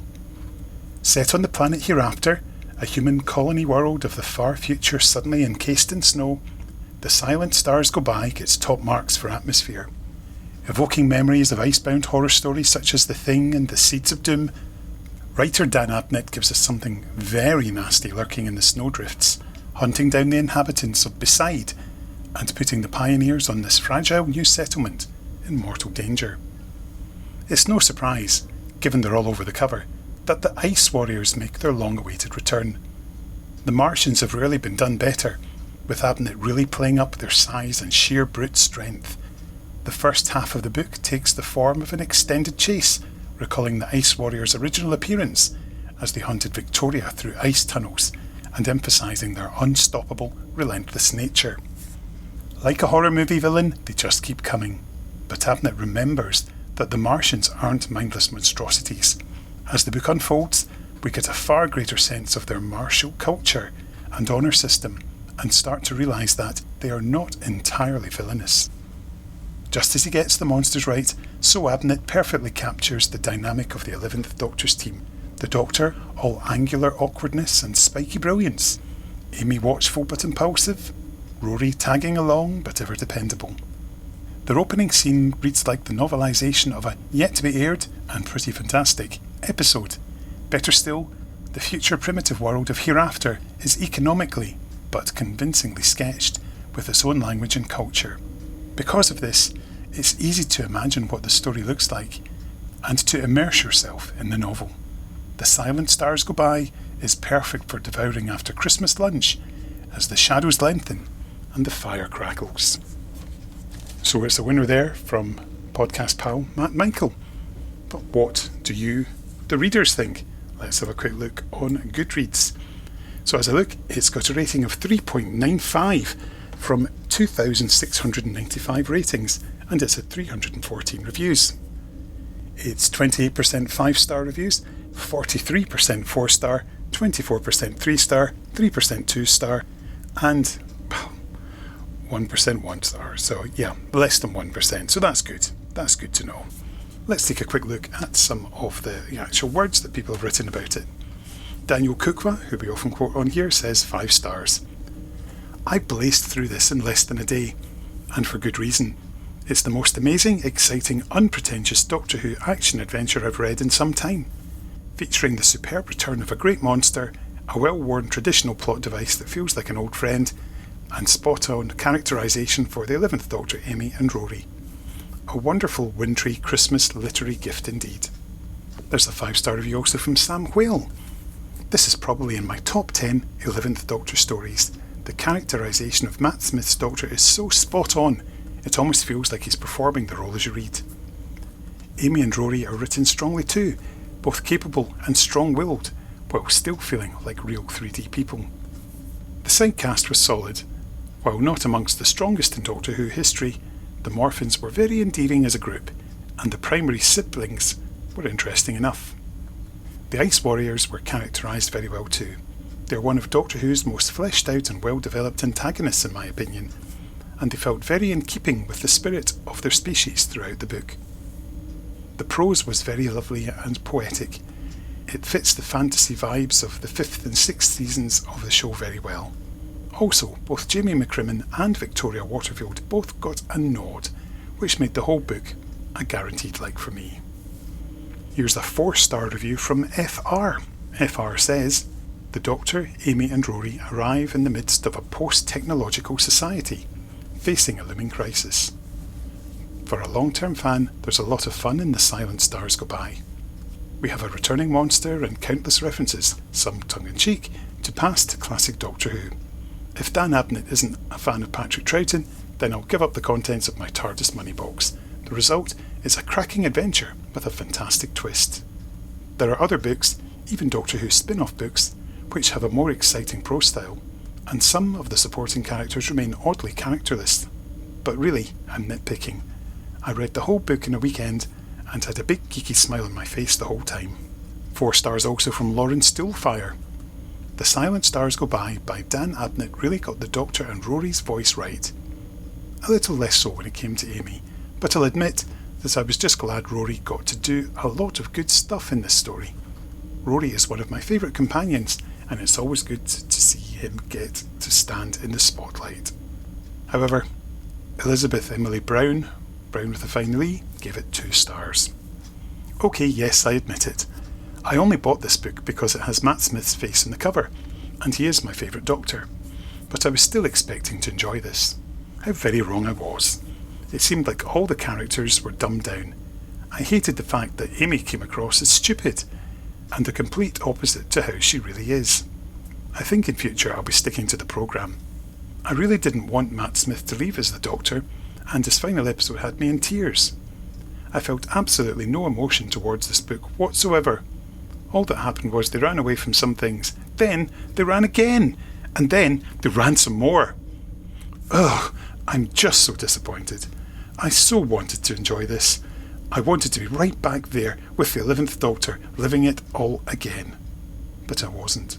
Set on the planet Hereafter, a human colony world of the far future suddenly encased in snow, The Silent Stars Go By gets top marks for atmosphere. evoking memories of icebound horror stories such as The Thing and The Seeds of Doom. Writer Dan Abnett gives us something very nasty lurking in the snowdrifts, hunting down the inhabitants of Beside and putting the pioneers on this fragile new settlement in mortal danger. It's no surprise, given they're all over the cover, that the Ice Warriors make their long-awaited return. The Martians have rarely been done better, with Abnett really playing up their size and sheer brute strength. The first half of the book takes the form of an extended chase, recalling the Ice Warriors' original appearance as they hunted Victoria through ice tunnels and emphasising their unstoppable, relentless nature. Like a horror movie villain, they just keep coming. But Abnett remembers that the Martians aren't mindless monstrosities. As the book unfolds, we get a far greater sense of their martial culture and honour system and start to realise that they are not entirely villainous. Just as he gets the monsters right, so Abnett perfectly captures the dynamic of the 11th Doctor's team. The Doctor, all angular awkwardness and spiky brilliance. Amy watchful but impulsive. Rory tagging along but ever dependable. Their opening scene reads like the novelisation of a yet-to-be-aired and pretty fantastic episode. Better still, the future primitive world of Hereafter is economically but convincingly sketched with its own language and culture. Because of this, it's easy to imagine what the story looks like and to immerse yourself in the novel. The Silent Stars Go By is perfect for devouring after Christmas lunch as the shadows lengthen and the fire crackles. So it's a winner there from podcast pal Matt Michael. But what do you, the readers, think? Let's have a quick look on Goodreads. So as I look, it's got a rating of 3.95 from 2,695 ratings, and it's had 314 reviews. It's 28% 5-star reviews, 43% 4-star, 24% 3-star, 3% 2-star, and 1% 1-star. So yeah, less than 1%. So that's good. That's good to know. Let's take a quick look at some of the actual words that people have written about it. Daniel Kukwa, who we often quote on here, says 5 stars. I blazed through this in less than a day, and for good reason. It's the most amazing, exciting, unpretentious Doctor Who action-adventure I've read in some time, featuring the superb return of a great monster, a well-worn traditional plot device that feels like an old friend, and spot-on characterisation for the 11th Doctor, Amy and Rory. A wonderful wintry Christmas literary gift indeed. There's a 5-star review also from Sam Whale. This is probably in my top 10 11th Doctor stories. The characterisation of Matt Smith's Doctor is so spot on, it almost feels like he's performing the role as you read. Amy and Rory are written strongly too, both capable and strong-willed, while still feeling like real 3D people. The side cast was solid. While not amongst the strongest in Doctor Who history, the Morphins were very endearing as a group, and the primary siblings were interesting enough. The Ice Warriors were characterised very well too. They're one of Doctor Who's most fleshed out and well-developed antagonists in my opinion, and they felt very in keeping with the spirit of their species throughout the book. The prose was very lovely and poetic. It fits the fantasy vibes of the 5th and 6th seasons of the show very well. Also, both Jamie McCrimmon and Victoria Waterfield both got a nod, which made the whole book a guaranteed like for me. Here's a 4-star review from FR. FR says, the Doctor, Amy and Rory arrive in the midst of a post-technological society, facing a looming crisis. For a long-term fan, there's a lot of fun in The Silent Stars Go By. We have a returning monster and countless references, some tongue-in-cheek, to past classic Doctor Who. If Dan Abnett isn't a fan of Patrick Troughton, then I'll give up the contents of my TARDIS money box. The result is a cracking adventure with a fantastic twist. There are other books, even Doctor Who spin-off books, which have a more exciting prose style, and some of the supporting characters remain oddly characterless. But really, I'm nitpicking. I read the whole book in a weekend and had a big geeky smile on my face the whole time. 4 stars also from Lauren Stoolfire. The Silent Stars Go By Dan Abnett really got the Doctor and Rory's voice right. A little less so when it came to Amy, but I'll admit that I was just glad Rory got to do a lot of good stuff in this story. Rory is one of my favourite companions, and it's always good to see him get to stand in the spotlight. However, Elizabeth Emily Brown Brown with a final E gave it 2 stars. OK, yes, I admit it. I only bought this book because it has Matt Smith's face on the cover, and he is my favourite Doctor. But I was still expecting to enjoy this. How very wrong I was. It seemed like all the characters were dumbed down. I hated the fact that Amy came across as stupid, and the complete opposite to how she really is. I think in future I'll be sticking to the programme. I really didn't want Matt Smith to leave as the Doctor, and his final episode had me in tears. I felt absolutely no emotion towards this book whatsoever. All that happened was they ran away from some things, then they ran again, and then they ran some more. Ugh, I'm just so disappointed. I so wanted to enjoy this. I wanted to be right back there with the 11th Doctor, living it all again. But I wasn't.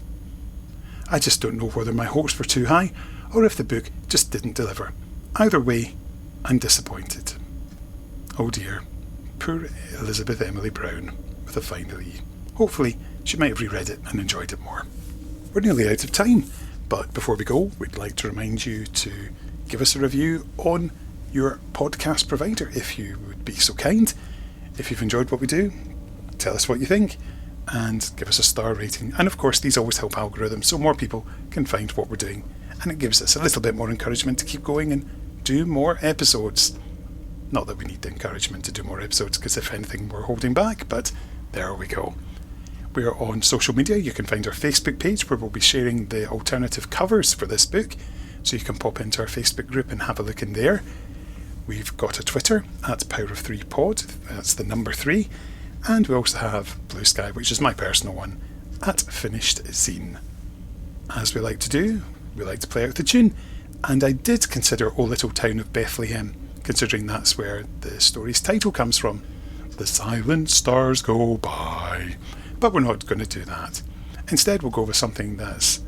I just don't know whether my hopes were too high, or if the book just didn't deliver. Either way, I'm disappointed. Oh dear, poor Elizabeth Emily Brown with a final E. Hopefully she might have reread it and enjoyed it more. We're nearly out of time, but before we go, we'd like to remind you to give us a review on your podcast provider if you would be so kind. If you've enjoyed what we do, tell us what you think and give us a star rating. And of course, these always help algorithms so more people can find what we're doing, and it gives us a little bit more encouragement to keep going and do more episodes. Not that we need the encouragement to do more episodes, because if anything we're holding back, but there we go. We're on social media. You can find our Facebook page where we'll be sharing the alternative covers for this book, so you can pop into our Facebook group and have a look in there. We've got a Twitter at Power of 3Pod, that's the number 3, and we also have Blue Sky, which is my personal one, at Finished Zine. As we like to do, we like to play out the tune, and I did consider O Little Town of Bethlehem, considering that's where the story's title comes from. The silent stars go by. But we're not going to do that. Instead, we'll go with something that's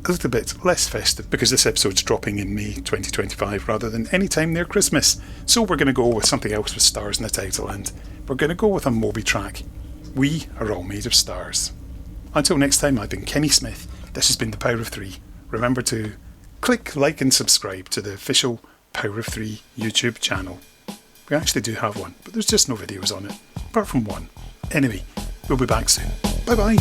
a little bit less festive, because this episode's dropping in May 2025 rather than any time near Christmas. So we're going to go with something else with stars in the title, and we're going to go with a Moby track. We are all made of stars. Until next time, I've been Kenny Smith. This has been The Power of 3. Remember to click, like and subscribe to the official Power of 3 YouTube channel. We actually do have one, but there's just no videos on it, apart from one. Anyway, we'll be back soon. Bye bye.